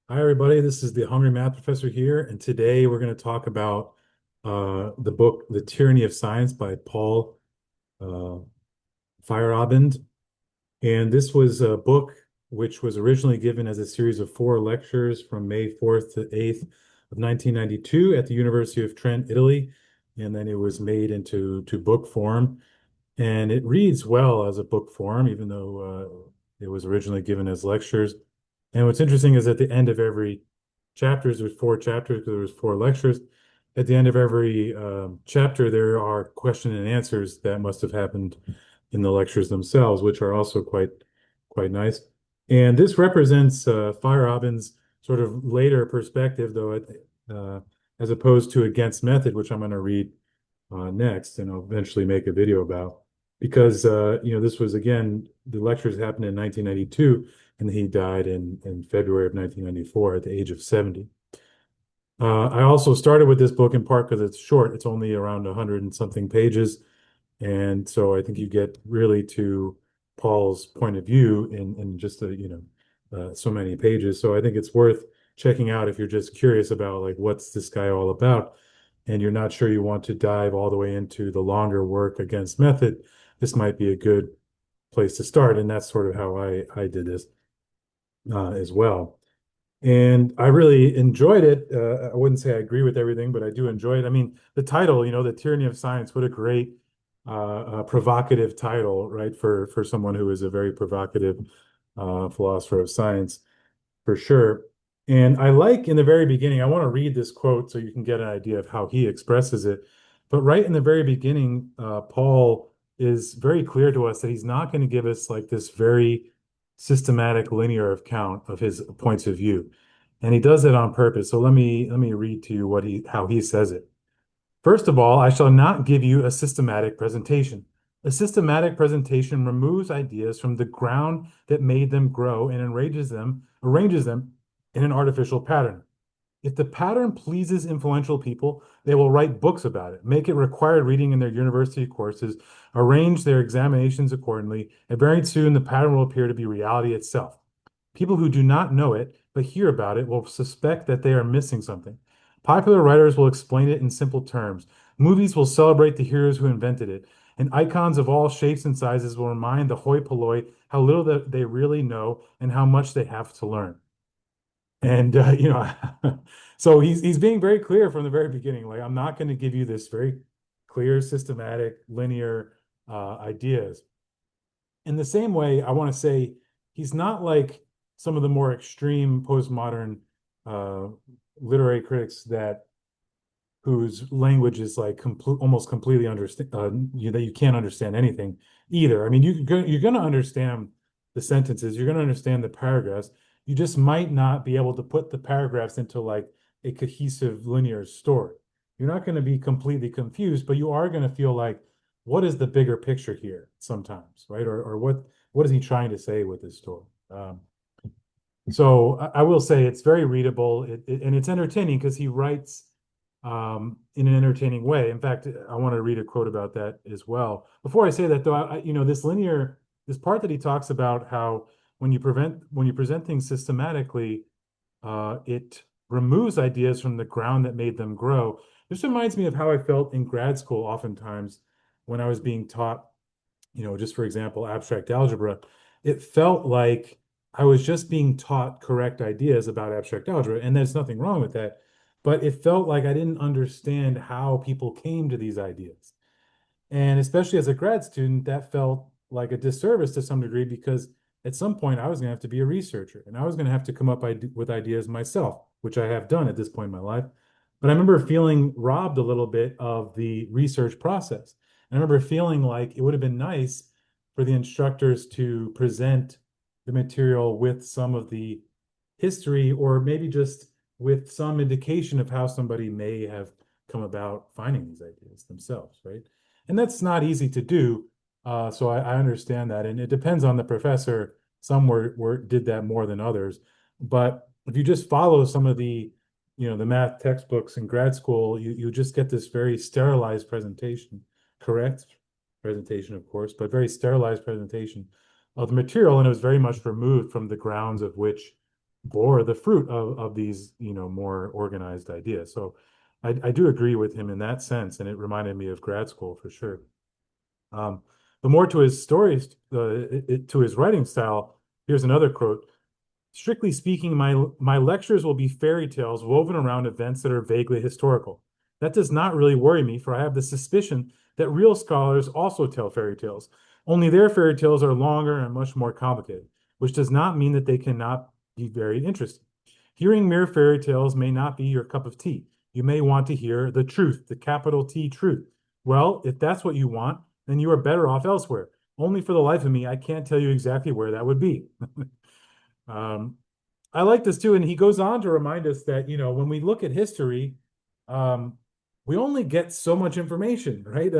Hi, everybody. This is the Hungry Math Professor here, and today we're going to talk about the book "The Tyranny of Science" by Paul uh, Feyerabend. And this was a book which was originally given as a series of four lectures from May 4th to 8th of 1992 at the University of Trent, Italy. And then it was made into book form. And it reads well as a book form, even though it was originally given as lectures. And what's interesting is at the end of every chapters, there's four chapters because there was four lectures. At the end of every chapter, there are question and answers that must have happened in the lectures themselves, which are also quite nice. And this represents Feyerabend's sort of later perspective, uh, as opposed to Against Method, which I'm going to read next, and I'll eventually make a video about. Because this was again, the lectures happened in 1992, and he died in February of 1994 at the age of 70. I also started with this book in part because it's short. It's only around 100 and something pages. And so I think you get really to Paul's point of view in just so many pages. So I think it's worth checking out if you're just curious about like what's this guy all about, and you're not sure you want to dive all the way into the longer work Against Method. This might be a good place to start, and that's sort of how I did this as well. And I really enjoyed it. I wouldn't say I agree with everything, but I do enjoy it. I mean, the title, The Tyranny of Science, what a great provocative title, right? For someone who is a very provocative philosopher of science, for sure. And I like in the very beginning, I want to read this quote so you can get an idea of how he expresses it. But right in the very beginning, Paul is very clear to us that he's not going to give us like this very systematic linear account of his points of view. And he does it on purpose. So let me read to you what he how he says it. First of all, I shall not give you a systematic presentation. A systematic presentation removes ideas from the ground that made them grow and arranges them in an artificial pattern. If the pattern pleases influential people, they will write books about it, make it required reading in their university courses, arrange their examinations accordingly, and very soon the pattern will appear to be reality itself. People who do not know it but hear about it will suspect that they are missing something. Popular writers will explain it in simple terms. Movies will celebrate the heroes who invented it, and icons of all shapes and sizes will remind the hoi polloi how little that they really know and how much they have to learn. And so he's being very clear from the very beginning. Like, I'm not going to give you this very clear, systematic, linear ideas. In the same way, I want to say he's not like some of the more extreme postmodern uh, literary critics that whose language is like almost completely understand that you can't understand anything either. I mean, you're going to understand the sentences, you're going to understand the paragraphs. You just might not be able to put the paragraphs into like a cohesive linear story. You're not going to be completely confused, but you are going to feel like, what is the bigger picture here sometimes, right? Or what is he trying to say with this story? So I will say it's very readable, and it's entertaining because he writes in an entertaining way. In fact, I want to read a quote about that as well. Before I say that, though, this part that he talks about how when you present things systematically, it removes ideas from the ground that made them grow. This reminds me of how I felt in grad school, oftentimes when I was being taught, just for example, abstract algebra. It felt like I was just being taught correct ideas about abstract algebra, and there's nothing wrong with that. But it felt like I didn't understand how people came to these ideas. And especially as a grad student, that felt like a disservice to some degree because at some point I was going to have to be a researcher and I was going to have to come up with ideas myself, which I have done at this point in my life. But I remember feeling robbed a little bit of the research process. I remember feeling like it would have been nice for the instructors to present the material with some of the history or maybe just with some indication of how somebody may have come about finding these ideas themselves, right? And that's not easy to do. So I understand that, and it depends on the professor. Some did that more than others, but if you just follow some of the math textbooks in grad school, you just get this very sterilized presentation, correct presentation, of course, but very sterilized presentation of the material, and it was very much removed from the grounds of which bore the fruit of these, more organized ideas. So I do agree with him in that sense, and it reminded me of grad school for sure. Um, but more to his stories, to his writing style, here's another quote. Strictly speaking, my lectures will be fairy tales woven around events that are vaguely historical. That does not really worry me, for I have the suspicion that real scholars also tell fairy tales. Only their fairy tales are longer and much more complicated, which does not mean that they cannot be very interesting. Hearing mere fairy tales may not be your cup of tea. You may want to hear the truth, the capital T truth. Well, if that's what you want, then you are better off elsewhere. Only for the life of me, I can't tell you exactly where that would be. Um, I like this too, and he goes on to remind us that, when we look at history, um, we only get so much information, right?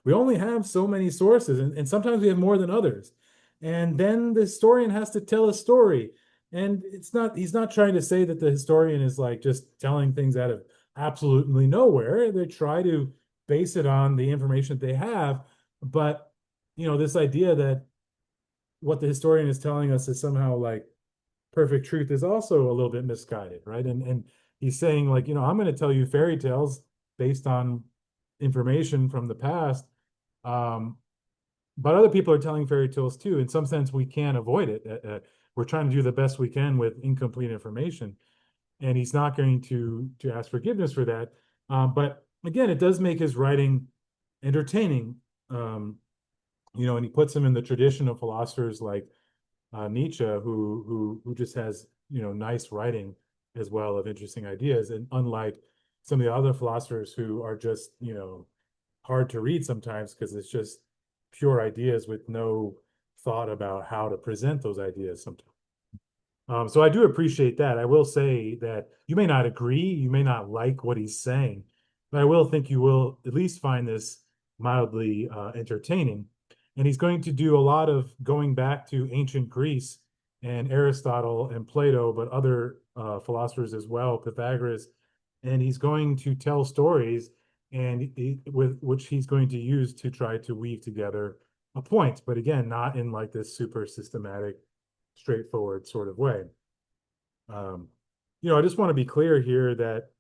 We only have so many sources, and sometimes we have more than others. And then the historian has to tell a story. And he's not trying to say that the historian is like just telling things out of absolutely nowhere. They try to base it on the information that they have. But, this idea that what the historian is telling us is somehow like perfect truth is also a little bit misguided, right? And he's saying like, I'm going to tell you fairy tales based on information from the past. Um, but other people are telling fairy tales too. In some sense, we can't avoid it. We're trying to do the best we can with incomplete information, and he's not going to ask forgiveness for that. But again, it does make his writing entertaining. Um, and he puts him in the tradition of philosophers like Nietzsche, who just has nice writing as well of interesting ideas, and unlike some of the other philosophers who are just hard to read sometimes because it's just pure ideas with no thought about how to present those ideas sometimes. So I do appreciate that. I will say that you may not agree, you may not like what he's saying, but I will think you will at least find this mildly entertaining. And he's going to do a lot of going back to ancient Greece and Aristotle and Plato, but other philosophers as well, Pythagoras. And he's going to tell stories with which he's going to use to try to weave together a point, but again, not in like this super systematic straightforward sort of way. Um, I just want to be clear here that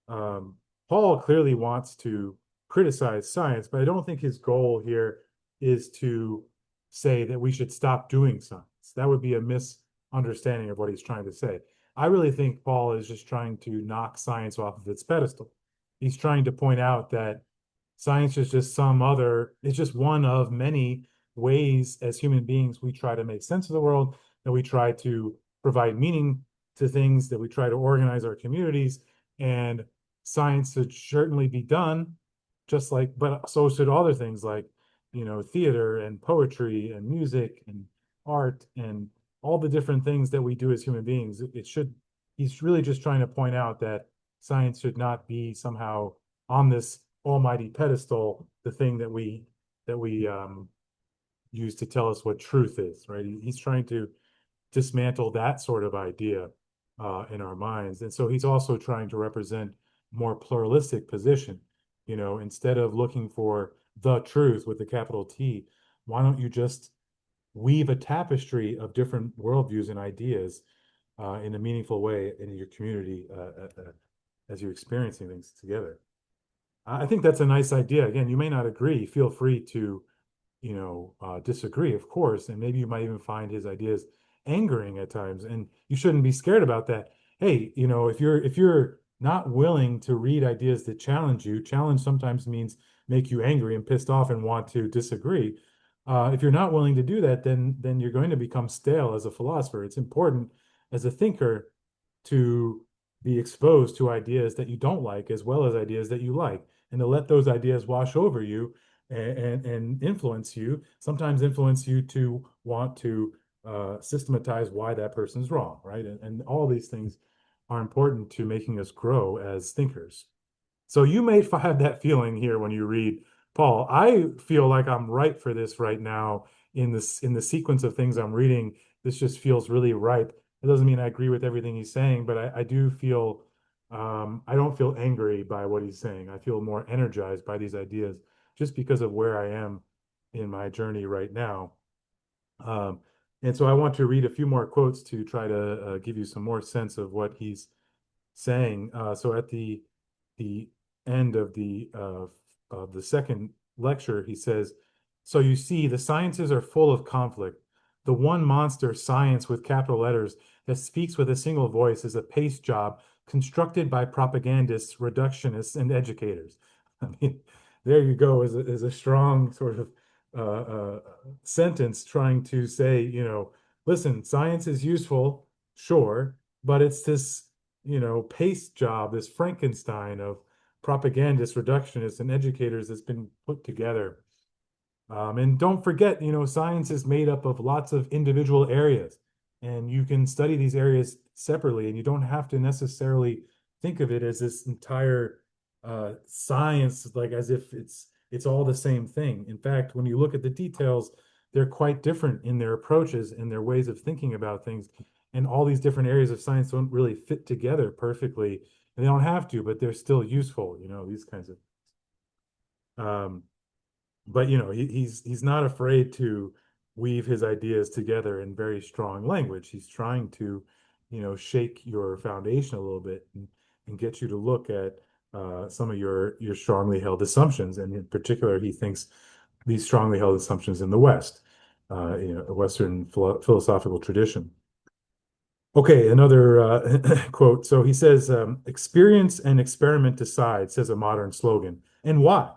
um, Paul clearly wants to criticize science, but I don't think his goal here is to say that we should stop doing science. That would be a misunderstanding of what he's trying to say. I really think Paul is just trying to knock science off of its pedestal. He's trying to point out that science is just it's just one of many ways as human beings we try to make sense of the world, that we try to provide meaning to things, that we try to organize our communities. And science should certainly be done, but so should other things like, theater and poetry and music and art and all the different things that we do as human beings. He's really just trying to point out that science should not be somehow on this almighty pedestal, the thing that we use to tell us what truth is, right? He's trying to dismantle that sort of idea in our minds. And so he's also trying to represent more pluralistic position. Instead of looking for the truth with the capital T, why don't you just weave a tapestry of different worldviews and ideas in a meaningful way in your community as you're experiencing things together? I think that's a nice idea. Again, you may not agree. Feel free to disagree, of course, and maybe you might even find his ideas angering at times, and you shouldn't be scared about that. Hey, if you're not willing to read ideas that challenge you, challenge sometimes means make you angry and pissed off and want to disagree. If you're not willing to do that, then you're going to become stale as a philosopher. It's important as a thinker to be exposed to ideas that you don't like as well as ideas that you like, and to let those ideas wash over you and influence you, sometimes influence you to want to systematize why that person's wrong, right? And all these things are important to making us grow as thinkers. So you may have that feeling here when you read Paul. I feel like I'm right for this right now in the sequence of things I'm reading. This just feels really ripe. It doesn't mean I agree with everything he's saying, but I do feel I don't feel angry by what he's saying. I feel more energized by these ideas just because of where I am in my journey right now. Um, And so I want to read a few more quotes to try to give you some more sense of what he's saying. So at the end of the second lecture, he says, "So you see, the sciences are full of conflict. The one monster, science with capital letters, that speaks with a single voice is a paste job constructed by propagandists, reductionists, and educators." I mean, there you go, is a strong sort of uh, uh, sentence trying to say, listen, science is useful, sure, but it's this, paste job, this Frankenstein of propagandists, reductionists, and educators that's been put together. And don't forget, science is made up of lots of individual areas, and you can study these areas separately, and you don't have to necessarily think of it as this entire science, like as if it's all the same thing. In fact, when you look at the details, they're quite different in their approaches and their ways of thinking about things. And all these different areas of science don't really fit together perfectly. And they don't have to, but they're still useful, these kinds of. Um, but he's not afraid to weave his ideas together in very strong language. He's trying to, shake your foundation a little bit and get you to look at some of your strongly held assumptions. And in particular, he thinks these strongly held assumptions in the West, a Western philosophical tradition. Okay, another quote. So he says, experience and experiment decide, says a modern slogan. And why?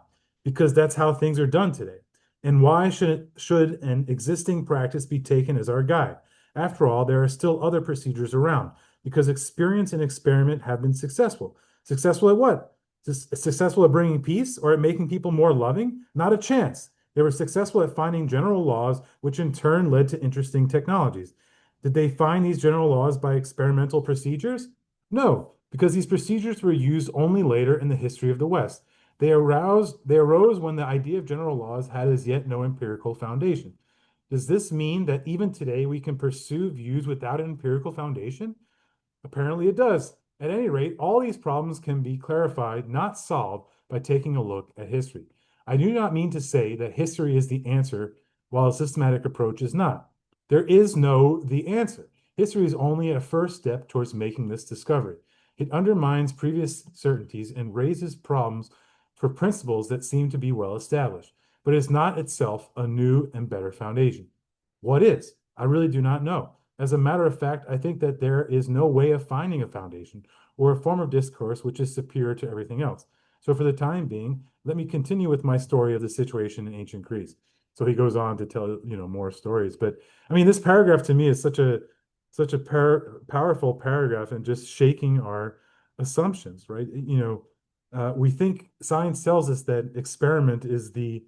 Because that's how things are done today. And why should an existing practice be taken as our guide? After all, there are still other procedures around because experience and experiment have been successful. Successful at what? Successful at bringing peace or at making people more loving? Not a chance. They were successful at finding general laws, which in turn led to interesting technologies. Did they find these general laws by experimental procedures? No, because these procedures were used only later in the history of the West. They arose when the idea of general laws had as yet no empirical foundation. Does this mean that even today we can pursue views without an empirical foundation? Apparently it does. At any rate, all these problems can be clarified, not solved, by taking a look at history. I do not mean to say that history is the answer, while a systematic approach is not. There is no the answer. History is only a first step towards making this discovery. It undermines previous certainties and raises problems for principles that seem to be well established, but is not itself a new and better foundation. What is? I really do not know. As a matter of fact, I think that there is no way of finding a foundation or a form of discourse which is superior to everything else. So for the time being, let me continue with my story of the situation in ancient Greece. So he goes on to tell, more stories. But I mean, this paragraph to me is such a powerful paragraph and just shaking our assumptions, right? We think science tells us that experiment is the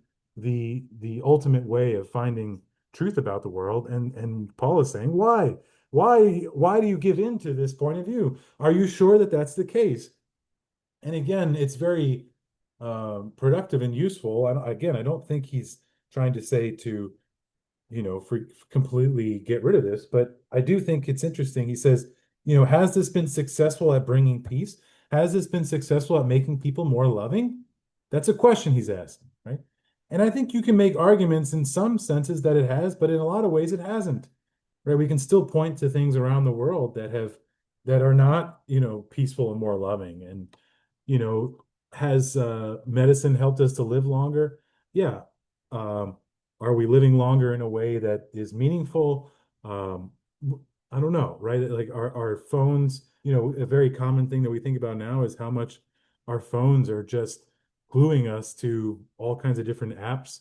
ultimate way of finding truth about the world. And Paul is saying, why? Why do you give in to this point of view? Are you sure that that's the case? And again, it's very productive and useful. Again, I don't think he's trying to say to, completely get rid of this, but I do think it's interesting. He says, has this been successful at bringing peace? Has this been successful at making people more loving? That's a question he's asking, right? And I think you can make arguments in some senses that it has, but in a lot of ways it hasn't, right? We can still point to things around the world that are not, peaceful and more loving. And, you know, has medicine helped us to live longer? Yeah. Um, are we living longer in a way that is meaningful? Um, I don't know, right? Like our phones, a very common thing that we think about now is how much our phones are just gluing us to all kinds of different apps.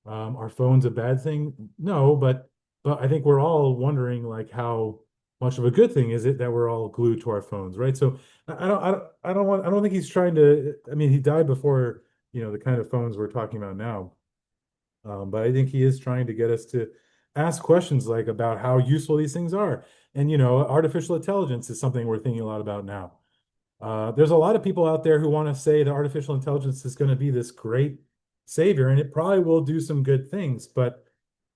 Are phones a bad thing? No, but I think we're all wondering like how much of a good thing is it that we're all glued to our phones, right? So I don't think he's trying to. I mean, he died before the kind of phones we're talking about now. But I think he is trying to get us to ask questions like about how useful these things are. And artificial intelligence is something we're thinking a lot about now. There's a lot of people out there who want to say that artificial intelligence is going to be this great savior, and it probably will do some good things. But,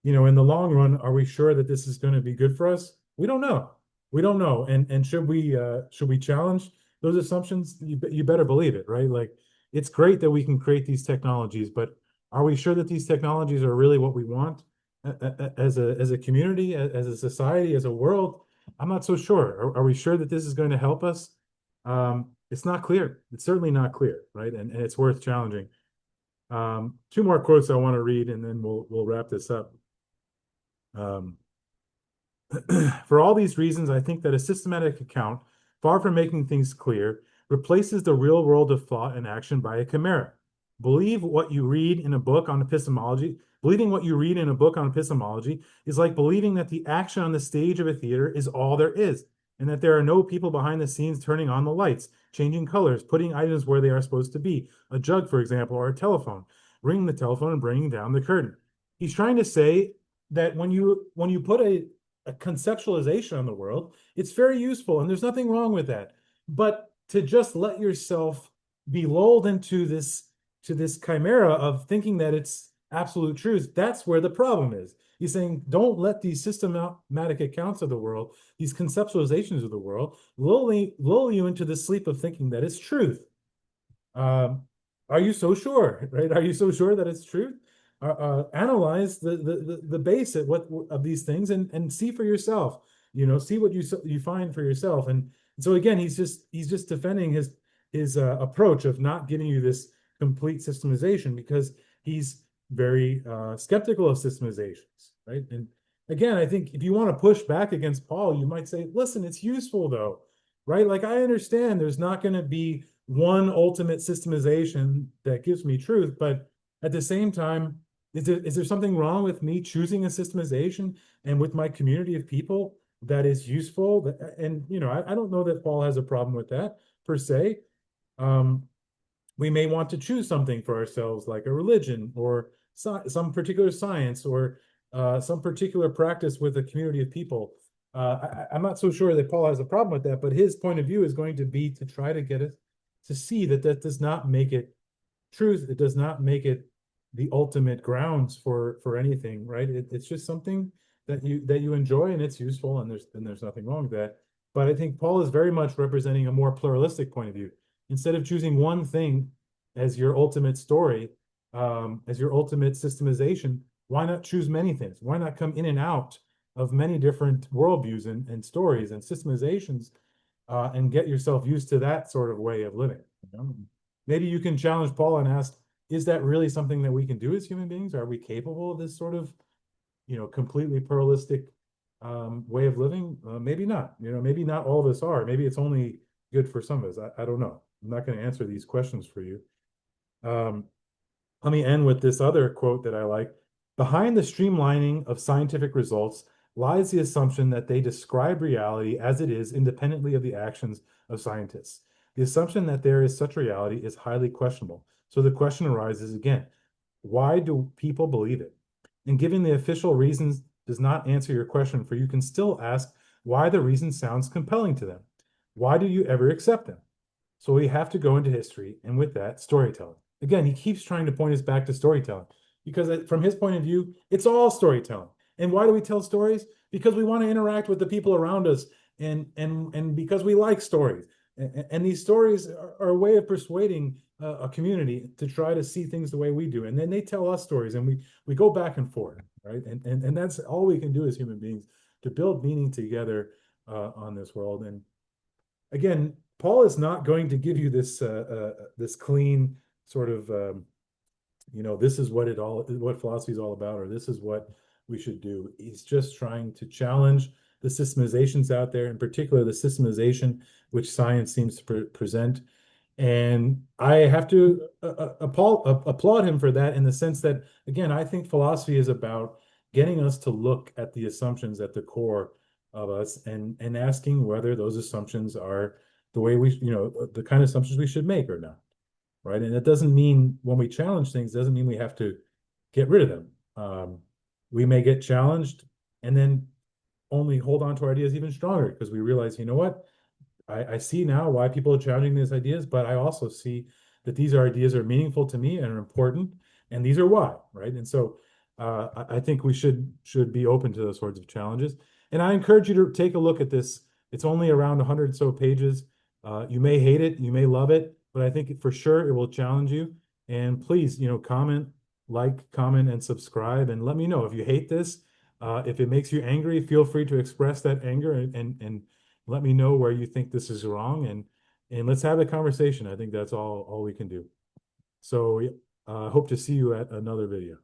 in the long run, are we sure that this is going to be good for us? We don't know. We don't know. And should we challenge those assumptions? You better believe it, right? Like it's great that we can create these technologies, but are we sure that these technologies are really what we want? as a community, as a society, as a world? I'm not so sure. Are we sure that this is going to help us? It's not clear. It's certainly not clear, right? And it's worth challenging. Two more quotes I want to read, and then we'll wrap this up. Um, For all these reasons, I think that a systematic account, far from making things clear, replaces the real world of thought and action by a chimera. Believe what you read in a book on epistemology. Believing what you read in a book on epistemology is like believing that the action on the stage of a theater is all there is, and that there are no people behind the scenes turning on the lights, changing colors, putting items where they are supposed to be, a jug, for example, or a telephone, ringing the telephone and bringing down the curtain. He's trying to say that when you put a conceptualization on the world, it's very useful, and there's nothing wrong with that. But to just let yourself be lulled into this chimera of thinking that it's absolute truth, that's where the problem is. He's saying, don't let these systematic accounts of the world, these conceptualizations of the world, lull you into the sleep of thinking that it's truth. Um, are you so sure, right? Are you so sure that it's truth? Analyze the base of what of these things and see for yourself. See what you find for yourself. And so again, he's just defending his approach of not giving you this complete systemization because he's very skeptical of systemizations, right? And again, I think if you want to push back against Paul, you might say, listen, it's useful though, right? Like I understand there's not going to be one ultimate systemization that gives me truth, but at the same time, is there something wrong with me choosing a systemization and with my community of people that is useful? And I don't know that Paul has a problem with that per se. Um, we may want to choose something for ourselves, like a religion or some particular science or some particular practice with a community of people. I'm not so sure that Paul has a problem with that, but his point of view is going to be to try to get us to see that that does not make it truth. It does not make it the ultimate grounds for anything, right? It's just something that you enjoy and it's useful, and there's nothing wrong with that. But I think Paul is very much representing a more pluralistic point of view. Instead of choosing one thing as your ultimate story, as your ultimate systemization, why not choose many things? Why not come in and out of many different worldviews and stories and systemizations, and get yourself used to that sort of way of living? Maybe you can challenge Paul and ask, is that really something that we can do as human beings? Are we capable of this sort of, completely pluralistic way of living? Maybe not. Maybe not all of us are. Maybe it's only good for some of us. I don't know. I'm not going to answer these questions for you. Let me end with this other quote that I like. Behind the streamlining of scientific results lies the assumption that they describe reality as it is independently of the actions of scientists. The assumption that there is such reality is highly questionable. So the question arises again, why do people believe it? And giving the official reasons does not answer your question, for you can still ask why the reason sounds compelling to them. Why do you ever accept them? So we have to go into history, and with that, storytelling. Again, he keeps trying to point us back to storytelling because from his point of view, it's all storytelling. And why do we tell stories? Because we want to interact with the people around us, and because we like stories. And these stories are a way of persuading a community to try to see things the way we do. And then they tell us stories, and we go back and forth, right? And that's all we can do as human beings, to build meaning together on this world. And again, Paul is not going to give you this clean sort of this is what philosophy is all about, or this is what we should do. He's just trying to challenge the systemizations out there, in particular the systemization which science seems to present. And I have to applaud him for that, in the sense that, again, I think philosophy is about getting us to look at the assumptions at the core of us, and asking whether those assumptions are the way the kind of assumptions we should make or not, right? And it doesn't mean, when we challenge things, doesn't mean we have to get rid of them. We may get challenged and then only hold on to our ideas even stronger, because we realize, you know what? I see now why people are challenging these ideas, but I also see that these ideas are meaningful to me and are important, and these are why, right? And so I think we should be open to those sorts of challenges. And I encourage you to take a look at this. It's only around 100 or so pages. You may hate it, you may love it, but I think for sure it will challenge you. And please, comment like, comment, and subscribe. And let me know if you hate this. If it makes you angry, feel free to express that anger and let me know where you think this is wrong. And let's have a conversation. I think that's all we can do. So hope to see you at another video.